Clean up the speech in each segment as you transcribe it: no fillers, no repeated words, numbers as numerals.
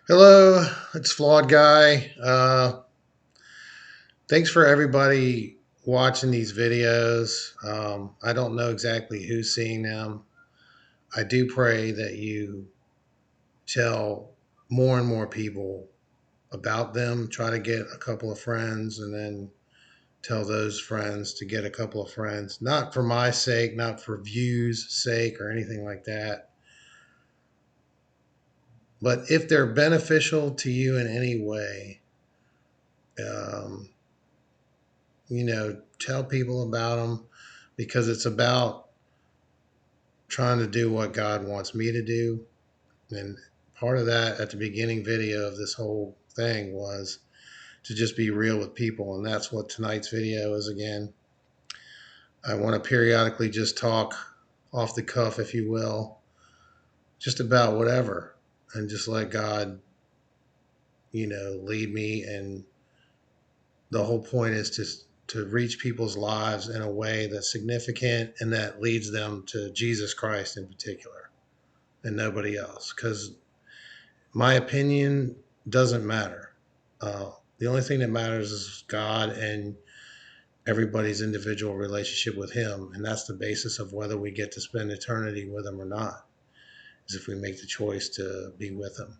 Hello, it's Flawed Guy. Thanks for everybody watching these videos. I don't know exactly who's seeing them. I do pray that you tell more and more people about them. Try to get a couple of friends and then tell those friends to get a couple of friends. Not for my sake, not for views' sake or anything like that. But if they're beneficial to you in any way, um, tell people about them because it's about trying to do what God wants me to do. And part of that at the beginning video of this whole thing was to just be real with people. And that's what tonight's video is again. I want to periodically just talk off the cuff, if you will, just about whatever and just let God, lead me. And the whole point is to reach people's lives in a way that's significant and that leads them to Jesus Christ in particular and nobody else. Because my opinion doesn't matter. The only thing that matters is God and everybody's individual relationship with Him. And that's the basis of whether we get to spend eternity with Him or not, is if we make the choice to be with Him.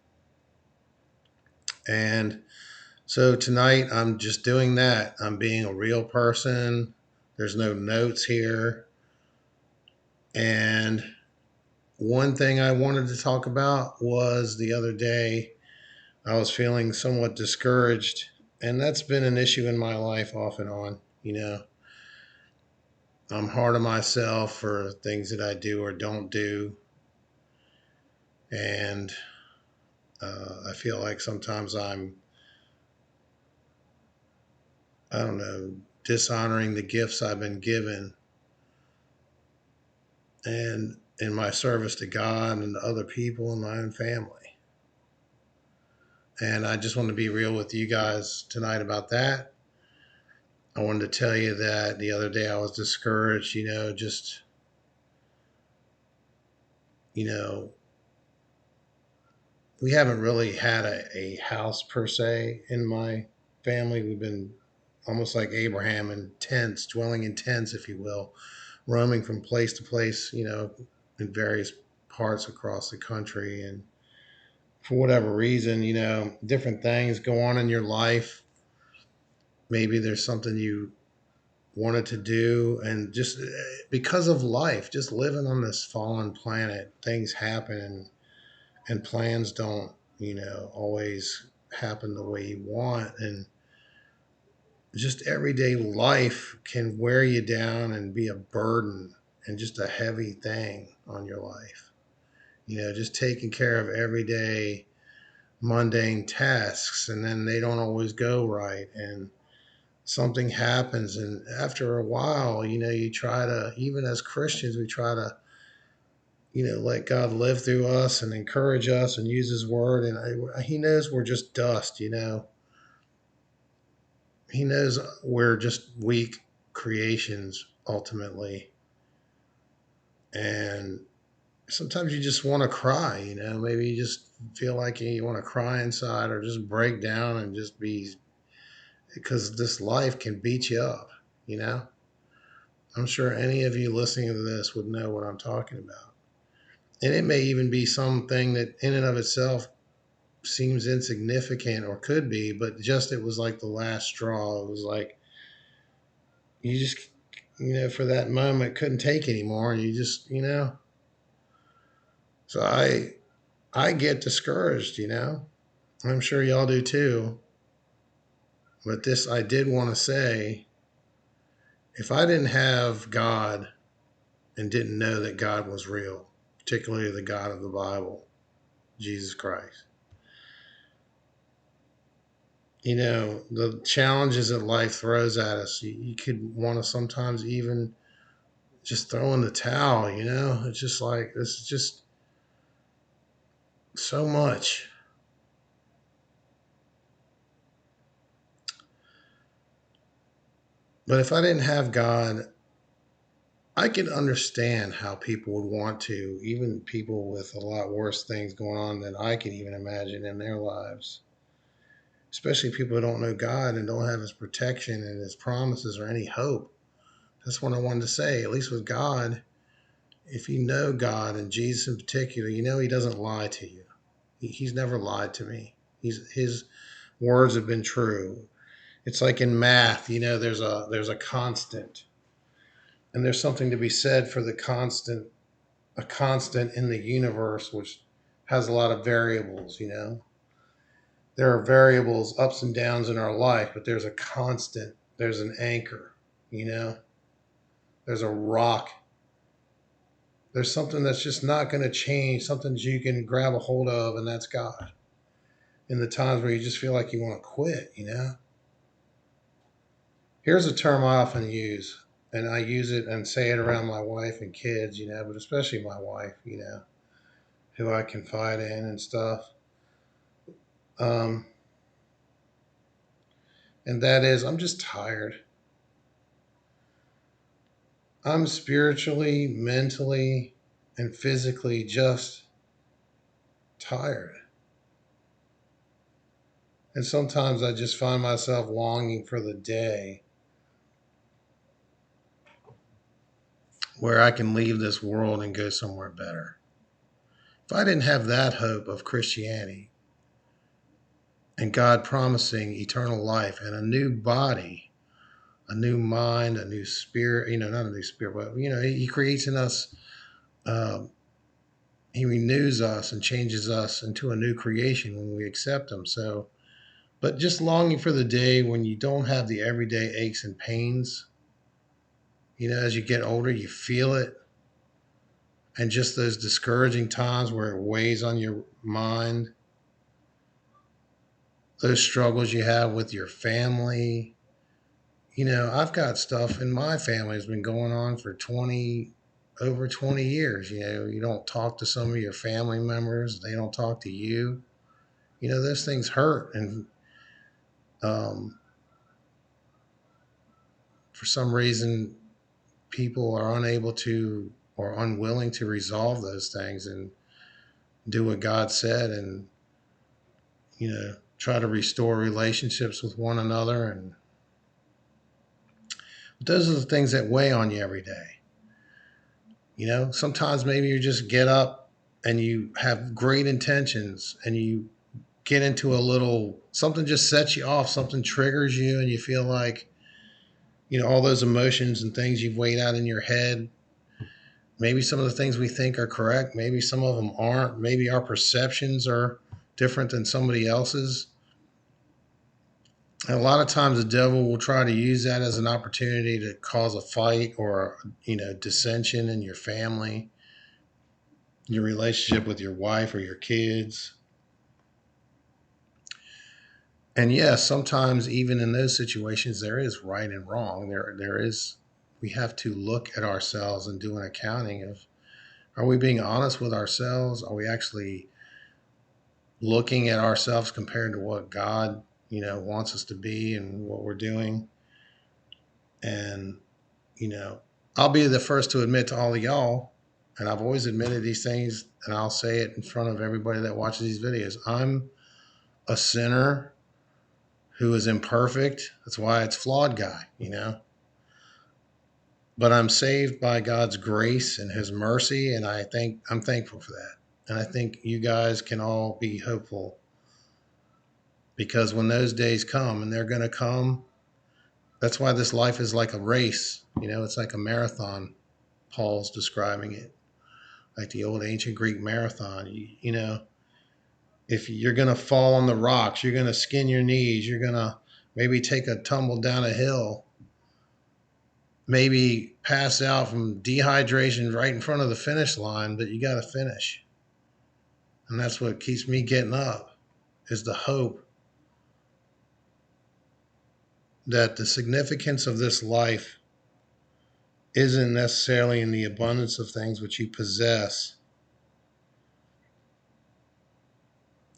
And so tonight I'm just doing that. I'm being a real person. There's no notes here. And one thing I wanted to talk about was the other day I was feeling somewhat discouraged, and that's been an issue in my life off and on. I'm hard on myself for things that I do or don't do, and I feel like sometimes I don't know, dishonoring the gifts I've been given and in my service to God and to other people and my own family. And I just want to be real with you guys tonight about that. I wanted to tell you that the other day I was discouraged, you know, we haven't really had a house per se in my family. We've been almost like Abraham in tents, dwelling in tents, if you will, roaming from place to place, in various parts across the country. And for whatever reason, different things go on in your life. Maybe there's something you wanted to do, and just because of life, just living on this fallen planet, things happen and plans don't, always happen the way you want. And just everyday life can wear you down and be a burden and just a heavy thing on your life. Just taking care of everyday mundane tasks, and then they don't always go right. And something happens. And after a while, you try to, even as Christians, we try to, let God live through us and encourage us and use His word. And He knows we're just dust. He knows we're just weak creations ultimately. And sometimes you just want to cry, maybe you just feel like you want to cry inside or just break down and just be, because this life can beat you up, you know? I'm sure any of you listening to this would know what I'm talking about. And it may even be something that in and of itself seems insignificant or could be, but just it was like the last straw. It was like you just, for that moment couldn't take anymore. And you just, so I get discouraged, I'm sure y'all do too. But this I did want to say, if I didn't have God and didn't know that God was real, particularly the God of the Bible, Jesus Christ, the challenges that life throws at us, you could want to sometimes even just throw in the towel. It's just like, this is just so much. But if I didn't have God I can understand how people would want to, even people with a lot worse things going on than I can even imagine in their lives, especially people who don't know God and don't have His protection and His promises or any hope. That's what I wanted to say. At least with God, if you know God and Jesus in particular, you know He doesn't lie to you. He's never lied to me. His words have been true. It's like in math, there's a constant, and there's something to be said for the constant, a constant in the universe, which has a lot of variables. There are variables, ups and downs in our life, but there's a constant. There's an anchor. You know, there's a rock. There's something that's just not going to change. Something that you can grab a hold of, and that's God. In the times where you just feel like you want to quit. Here's a term I often use, and I use it and say it around my wife and kids, but especially my wife, who I confide in and stuff. Um, and that is, I'm just tired. I'm spiritually, mentally, and physically just tired. And sometimes I just find myself longing for the day where I can leave this world and go somewhere better. If I didn't have that hope of Christianity and God promising eternal life and a new body, a new mind, a new spirit, not a new spirit, but, He creates in us, um, He renews us and changes us into a new creation when we accept Him. So, but just longing for the day when you don't have the everyday aches and pains. As you get older, you feel it. And just those discouraging times where it weighs on your mind, those struggles you have with your family. I've got stuff in my family that's been going on for over 20 years. You don't talk to some of your family members, they don't talk to you. Those things hurt. And um, for some reason, people are unable to or unwilling to resolve those things and do what God said and, try to restore relationships with one another. And those are the things that weigh on you every day. Sometimes maybe you just get up and you have great intentions and you get into a little something just sets you off, something triggers you, and you feel like, all those emotions and things you've weighed out in your head. Maybe some of the things we think are correct, maybe some of them aren't. Maybe our perceptions are different than somebody else's. And a lot of times the devil will try to use that as an opportunity to cause a fight or, dissension in your family, your relationship with your wife or your kids. And yes, sometimes even in those situations, there is right and wrong. There is, we have to look at ourselves and do an accounting of, are we being honest with ourselves? Are we actually looking at ourselves compared to what God, wants us to be and what we're doing? And, you know, I'll be the first to admit to all of y'all, and I've always admitted these things, and I'll say it in front of everybody that watches these videos. I'm a sinner who is imperfect. That's why it's flawed guy. But I'm saved by God's grace and His mercy, and I'm thankful for that. And I think you guys can all be hopeful, because when those days come, and they're going to come, that's why this life is like a race. It's like a marathon. Paul's describing it like the old ancient Greek marathon. If you're going to fall on the rocks, you're going to skin your knees, you're going to maybe take a tumble down a hill, maybe pass out from dehydration right in front of the finish line, but you got to finish. And that's what keeps me getting up, is the hope that the significance of this life isn't necessarily in the abundance of things which you possess,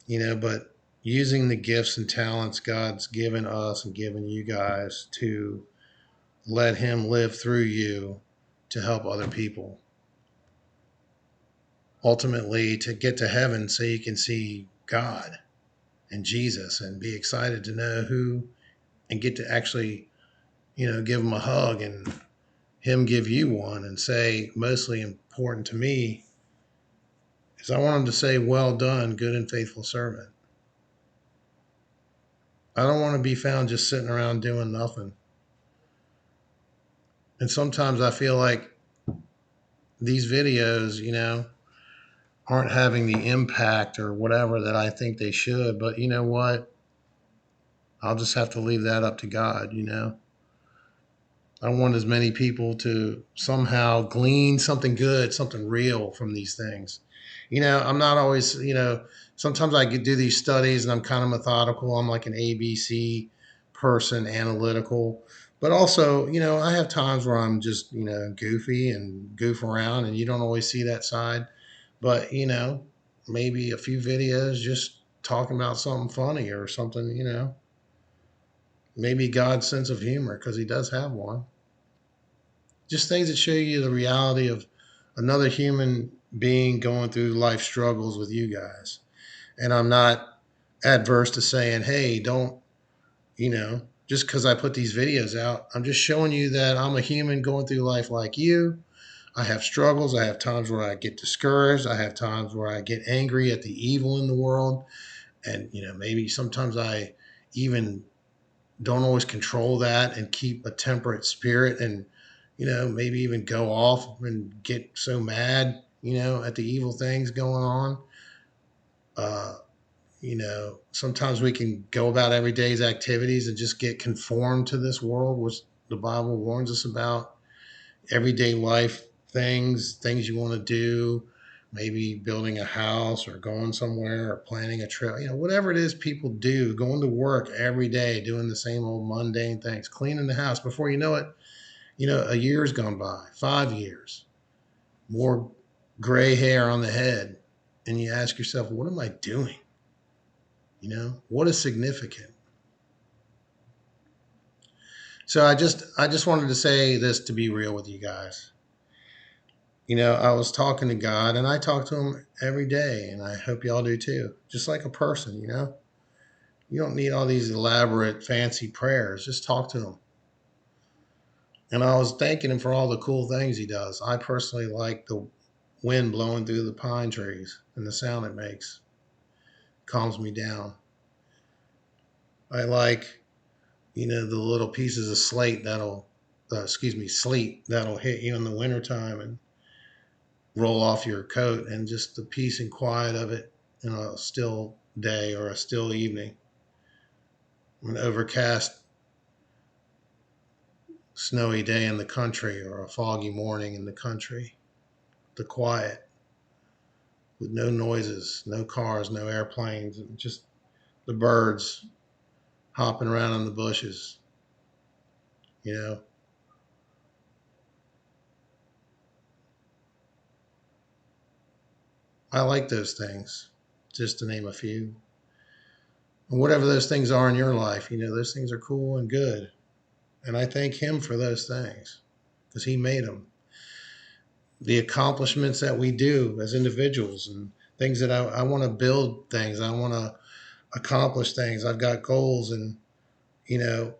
but using the gifts and talents God's given us and given you guys to let Him live through you to help other people. Ultimately, to get to heaven so you can see God and Jesus and be excited to know who and get to actually, give him a hug and him give you one and say, mostly important to me is I want him to say, well done, good and faithful servant. I don't want to be found just sitting around doing nothing. And sometimes I feel like these videos, aren't having the impact or whatever that I think they should. But you know what? I'll just have to leave that up to God. I want as many people to somehow glean something good, something real from these things. I'm not always, sometimes I could do these studies and I'm kind of methodical. I'm like an ABC person, analytical. But also, I have times where I'm just, goofy and goof around, and you don't always see that side. But, maybe a few videos just talking about something funny or something, maybe God's sense of humor, because he does have one. Just things that show you the reality of another human being going through life struggles with you guys. And I'm not adverse to saying, hey, don't, just because I put these videos out, I'm just showing you that I'm a human going through life like you. I have struggles. I have times where I get discouraged. I have times where I get angry at the evil in the world. And, maybe sometimes I even don't always control that and keep a temperate spirit and, maybe even go off and get so mad, at the evil things going on. Uh, sometimes we can go about every day's activities and just get conformed to this world, which the Bible warns us about. Everyday life things you want to do, maybe building a house or going somewhere or planning a trip, whatever it is people do, going to work every day, doing the same old mundane things, cleaning the house. Before you know it, a year's gone by, 5 years, more gray hair on the head. And you ask yourself, what am I doing? What is significant? So I just wanted to say this to be real with you guys. I was talking to God and I talk to him every day, and I hope y'all do too. Just like a person. You don't need all these elaborate, fancy prayers. Just talk to him. And I was thanking him for all the cool things he does. I personally like the wind blowing through the pine trees and the sound it makes. Calms me down. I like, the little pieces of sleet that'll hit you in the wintertime and roll off your coat, and just the peace and quiet of it in a still day or a still evening. An overcast, snowy day in the country or a foggy morning in the country. The quiet with no noises, no cars, no airplanes, and just the birds hopping around in the bushes. You know, I like those things, just to name a few. And whatever those things are in your life, those things are cool and good. And I thank him for those things because he made them. The accomplishments that we do as individuals and things that I want to build things, I want to accomplish things. I've got goals. And, you know,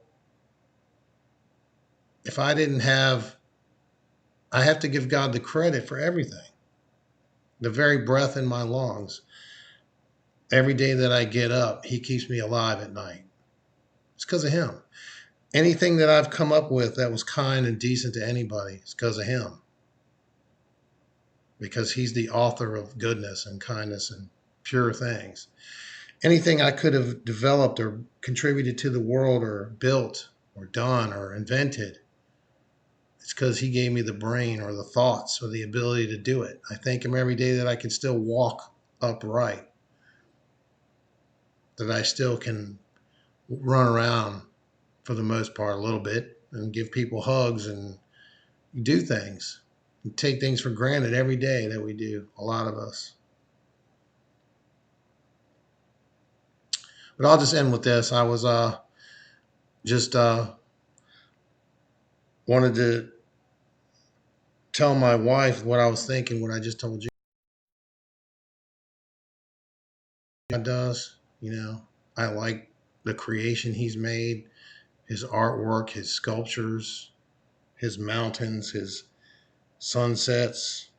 if I didn't have, I have to give God the credit for everything. The very breath in my lungs, every day that I get up, he keeps me alive at night. It's because of him. Anything that I've come up with that was kind and decent to anybody is because of him. Because he's the author of goodness and kindness and pure things. Anything I could have developed or contributed to the world or built or done or invented, it's because he gave me the brain or the thoughts or the ability to do it. I thank him every day that I can still walk upright, that I still can run around for the most part a little bit and give people hugs and do things and take things for granted every day that we do, a lot of us. But I'll just end with this. I was just wanted to tell my wife what I was thinking, what I just told you. God does, you know, I like the creation He's made, His artwork, His sculptures, His mountains, His sunsets.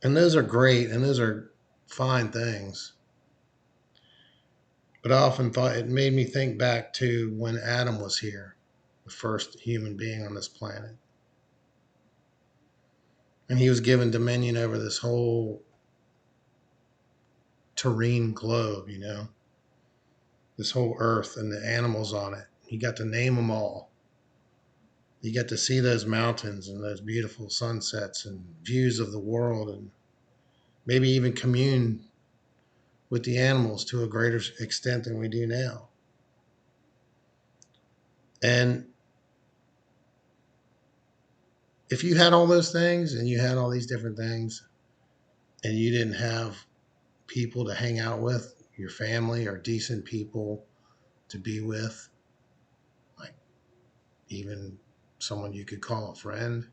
And those are great and those are fine things. But I often thought it made me think back to when Adam was here, the first human being on this planet. And he was given dominion over this whole terrene globe, you know, this whole earth and the animals on it. He got to name them all. You get to see those mountains and those beautiful sunsets and views of the world, and maybe even commune with the animals to a greater extent than we do now. And if you had all those things and you had all these different things and you didn't have people to hang out with, your family or decent people to be with, like even someone you could call a friend,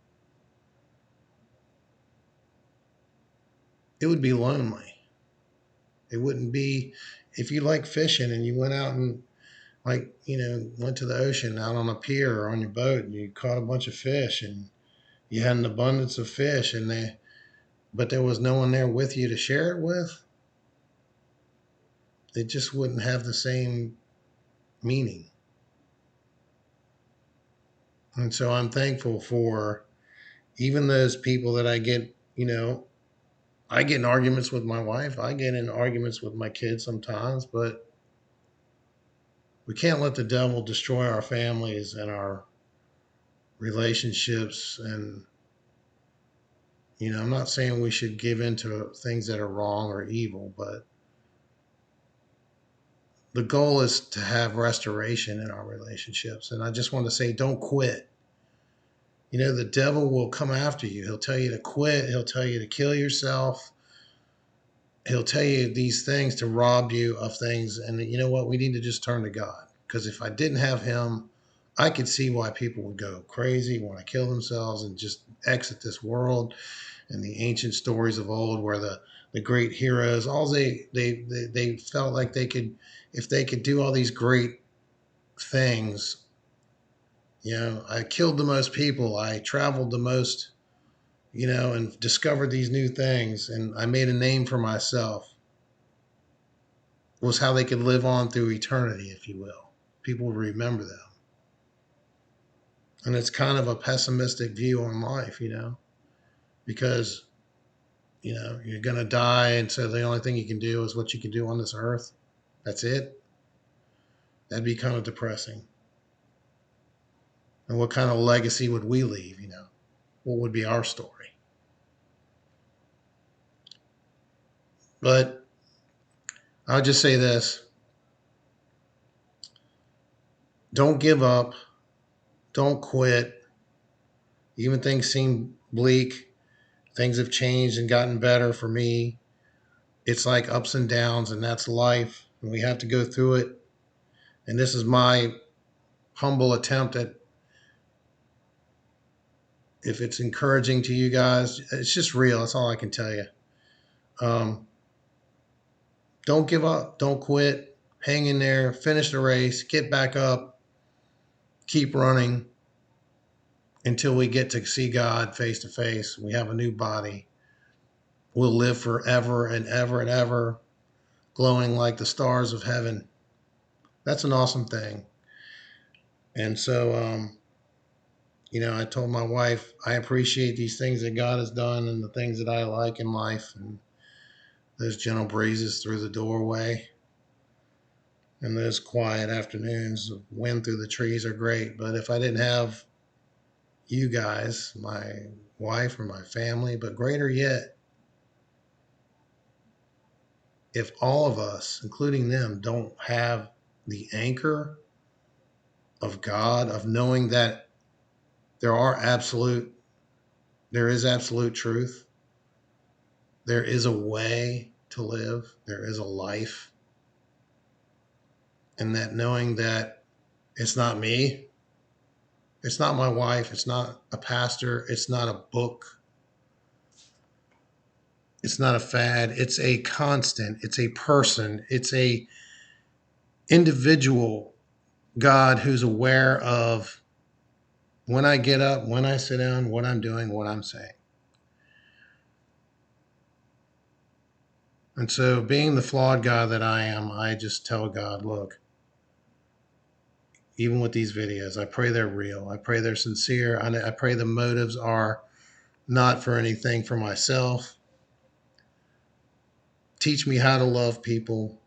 it would be lonely. It wouldn't be if you like fishing and you went out and like, you know, went to the ocean out on a pier or on your boat and you caught a bunch of fish and you had an abundance of fish and they but there was no one there with you to share it with, it just wouldn't have the same meaning. And so I'm thankful for even those people that I get, you know, I get in arguments with my wife, I get in arguments with my kids sometimes, but we can't let the devil destroy our families and our relationships. And you know, I'm not saying we should give in to things that are wrong or evil, but the goal is to have restoration in our relationships. And I just want to say, don't quit. You know, the devil will come after you. He'll tell you to quit. He'll tell you to kill yourself. He'll tell you these things to rob you of things. And you know what? We need to just turn to God. Because if I didn't have Him, I could see why people would go crazy, want to kill themselves, and just exit this world. And the ancient stories of old, where the great heroes, all they felt like they could, if they could do all these great things, you know, I killed the most people, I traveled the most, you know, and discovered these new things, and I made a name for myself, was how they could live on through eternity, if you will. People would remember them. And it's kind of a pessimistic view on life, you know, because, you know, you're going to die. And so the only thing you can do is what you can do on this earth. That's it. That'd be kind of depressing. And what kind of legacy would we leave, you know? What would be our story? But I'll just say this, don't give up. Don't quit. Even things seem bleak. Things have changed and gotten better for me. It's like ups and downs, and that's life. And we have to go through it. And this is my humble attempt at, if it's encouraging to you guys, it's just real. That's all I can tell you. Um, don't give up. Don't quit. Hang in there. Finish the race. Get back up. Keep running until we get to see God face to face. We have a new body. We'll live forever and ever and ever, glowing like the stars of heaven. That's an awesome thing. And so, you know, I told my wife, I appreciate these things that God has done and the things that I like in life, and those gentle breezes through the doorway and those quiet afternoons of wind through the trees are great. But if I didn't have you guys, my wife or my family, but greater yet, if all of us, including them, don't have the anchor of God, of knowing that there are absolute, there is absolute truth, there is a way to live, there is a life, and that knowing that it's not me, It's not my wife. It's not a pastor. It's not a book. It's not a fad. It's a constant. It's a person. It's a individual God who's aware of when I get up, when I sit down, what I'm doing, what I'm saying. And so, being the flawed guy that I am, I just tell God, look, even with these videos, I pray they're real. I pray they're sincere. I pray the motives are not for anything for myself. Teach me how to love people.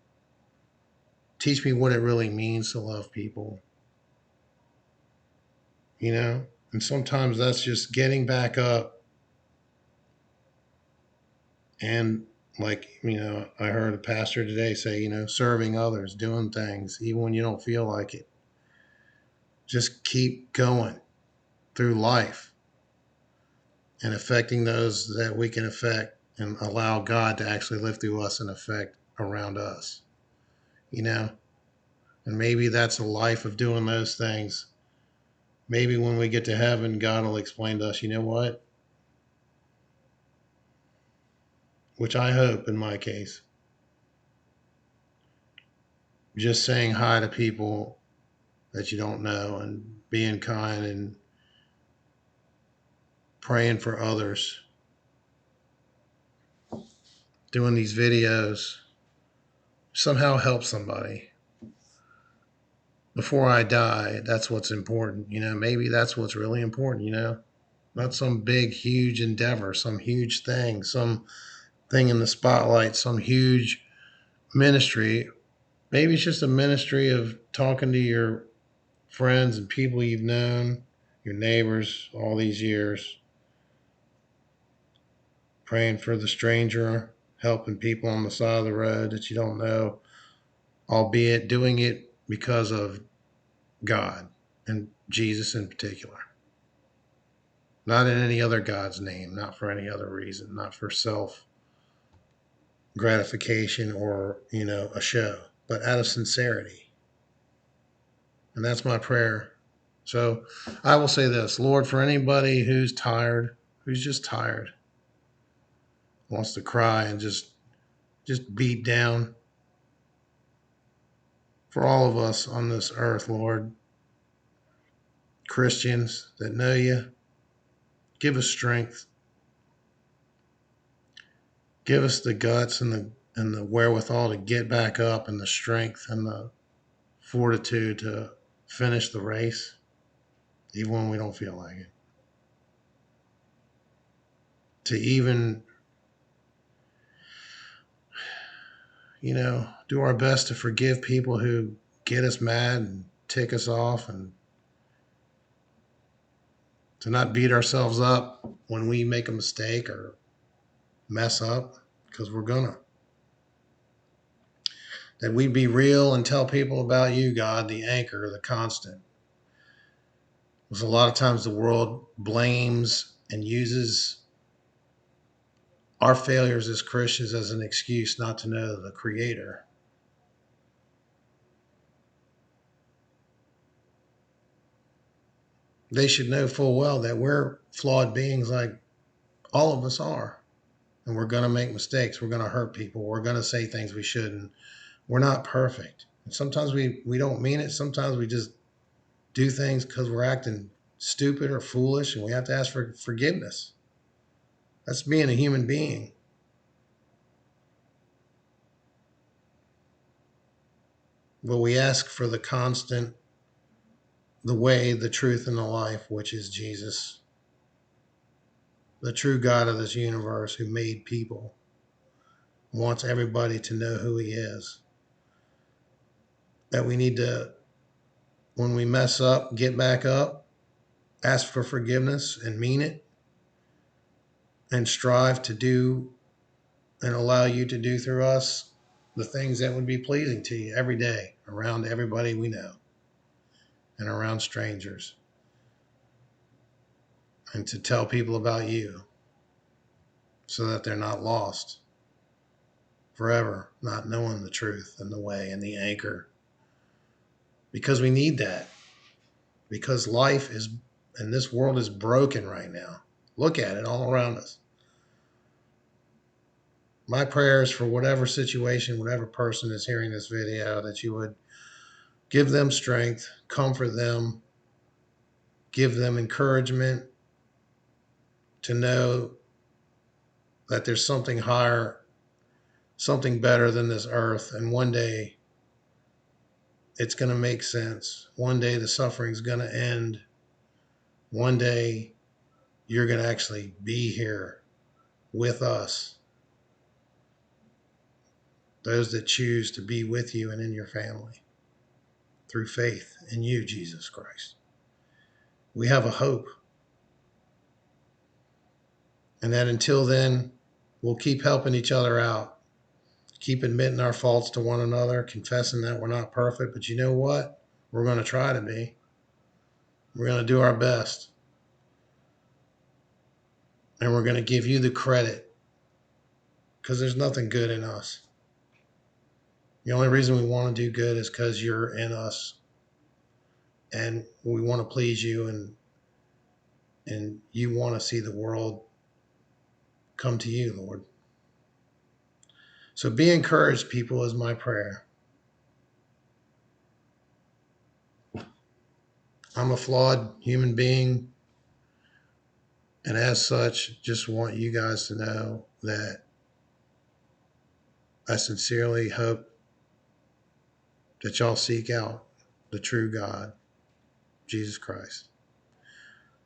Teach me what it really means to love people, you know? And sometimes that's just getting back up and, like, I heard a pastor today say, serving others, doing things, even when you don't feel like it. Just keep going through life and affecting those that we can affect and allow God to actually live through us and affect around us, you know? And maybe that's a life of doing those things. Maybe when we get to heaven, God will explain to us, you know what? Which I hope in my case, just saying hi to people that you don't know and being kind and praying for others, doing these videos, somehow help somebody before I die. That's what's important. Maybe that's what's really important, not some big, huge endeavor, some huge thing, some thing in the spotlight, some huge ministry. Maybe it's just a ministry of talking to your friends and people you've known, your neighbors, all these years, praying for the stranger, helping people on the side of the road that you don't know, albeit doing it because of God and Jesus in particular. Not in any other God's name, not for any other reason, not for self gratification or, a show, but out of sincerity. And that's my prayer. So I will say this, Lord, for anybody who's tired, who's just tired, wants to cry and just beat down, for all of us on this earth, Lord, Christians that know you, give us strength. Give us the guts and the wherewithal to get back up and the strength and the fortitude to finish the race, even when we don't feel like it. To even, do our best to forgive people who get us mad and tick us off, and to not beat ourselves up when we make a mistake or mess up, because we're gonna. That we be real and tell people about you, God, the anchor, the constant. Because a lot of times the world blames and uses our failures as Christians as an excuse not to know the Creator. They should know full well that we're flawed beings like all of us are. And we're going to make mistakes. We're going to hurt people. We're going to say things we shouldn't. We're not perfect. And sometimes we don't mean it. Sometimes we just do things because we're acting stupid or foolish, and we have to ask for forgiveness. That's being a human being. But we ask for the constant, the way, the truth, and the life, which is Jesus, the true God of this universe who made people, wants everybody to know who he is. That we need to, when we mess up, get back up, ask for forgiveness and mean it, and strive to do and allow you to do through us the things that would be pleasing to you every day around everybody we know and around strangers, and to tell people about you so that they're not lost forever, not knowing the truth and the way and the anchor, because we need that, because life is And this world is broken right now. Look at it all around us. My prayer is for whatever situation, whatever person is hearing this video, that you would give them strength, comfort them, give them encouragement to know that there's something higher, something better than this earth. And one day it's going to make sense. One day the suffering's going to end. One day you're going to actually be here with us, those that choose to be with you and in your family through faith in you, Jesus Christ. We have a hope. And that until then, we'll keep helping each other out, keep admitting our faults to one another, confessing that we're not perfect. But you know what? We're going to try to be. We're going to do our best. And we're going to give you the credit, because there's nothing good in us. The only reason we want to do good is because you're in us. And we want to please you, and you want to see the world come to you, Lord. So be encouraged, people, is my prayer. I'm a flawed human being, and as such, just want you guys to know that I sincerely hope that y'all seek out the true God, Jesus Christ.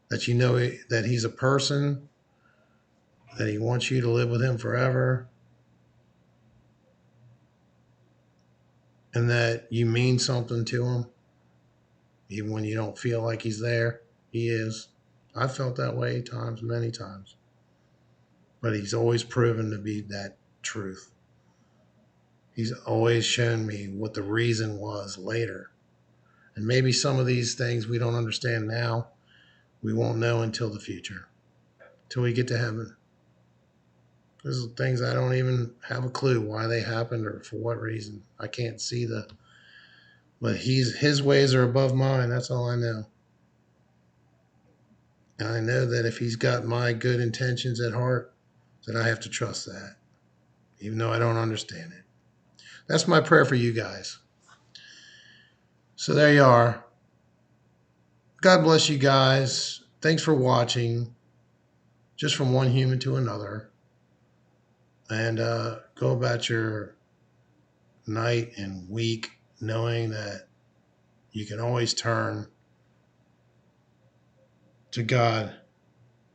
That you know that he's a person, that he wants you to live with him forever, and that you mean something to him, even when you don't feel like he's there. He is. I've felt that way times, many times. But he's always proven to be that truth. He's always shown me what the reason was later. And maybe some of these things we don't understand now, we won't know until the future, till we get to heaven. There's things I don't even have a clue why they happened or for what reason. I can't see but his ways are above mine. That's all I know. And I know that if he's got my good intentions at heart, that I have to trust that, even though I don't understand it. That's my prayer for you guys. So there you are. God bless you guys. Thanks for watching. Just from one human to another. And go about your night and week knowing that you can always turn to God,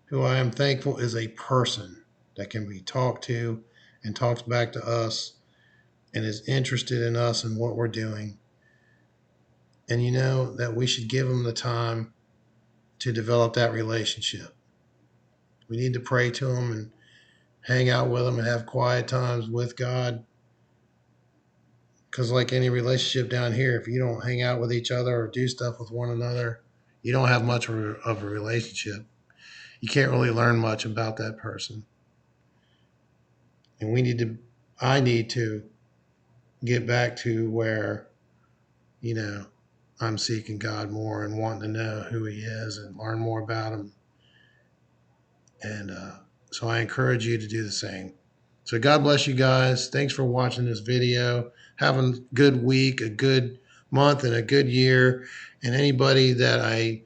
who I am thankful is a person that can be talked to and talks back to us and is interested in us and what we're doing. And you know that we should give him the time to develop that relationship. We need to pray to him and hang out with him and have quiet times with God. Because like any relationship down here, if you don't hang out with each other or do stuff with one another, you don't have much of a relationship. You can't really learn much about that person. And I need to get back to where, you know, I'm seeking God more and wanting to know who he is and learn more about him. And so I encourage you to do the same. So God bless you guys. Thanks for watching this video. Have a good week, a good month, and a good year. And anybody that I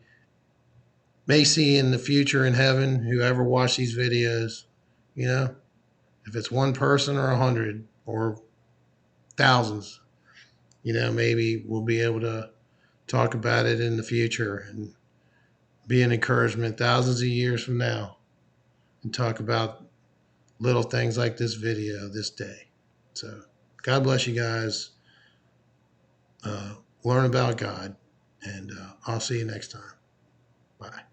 may see in the future in heaven who ever watch these videos, you know, if it's one person or 100 or thousands, you know, maybe we'll be able to talk about it in the future and be an encouragement thousands of years from now and talk about little things like this video this day. So God bless you guys. Learn about God, and I'll see you next time. Bye.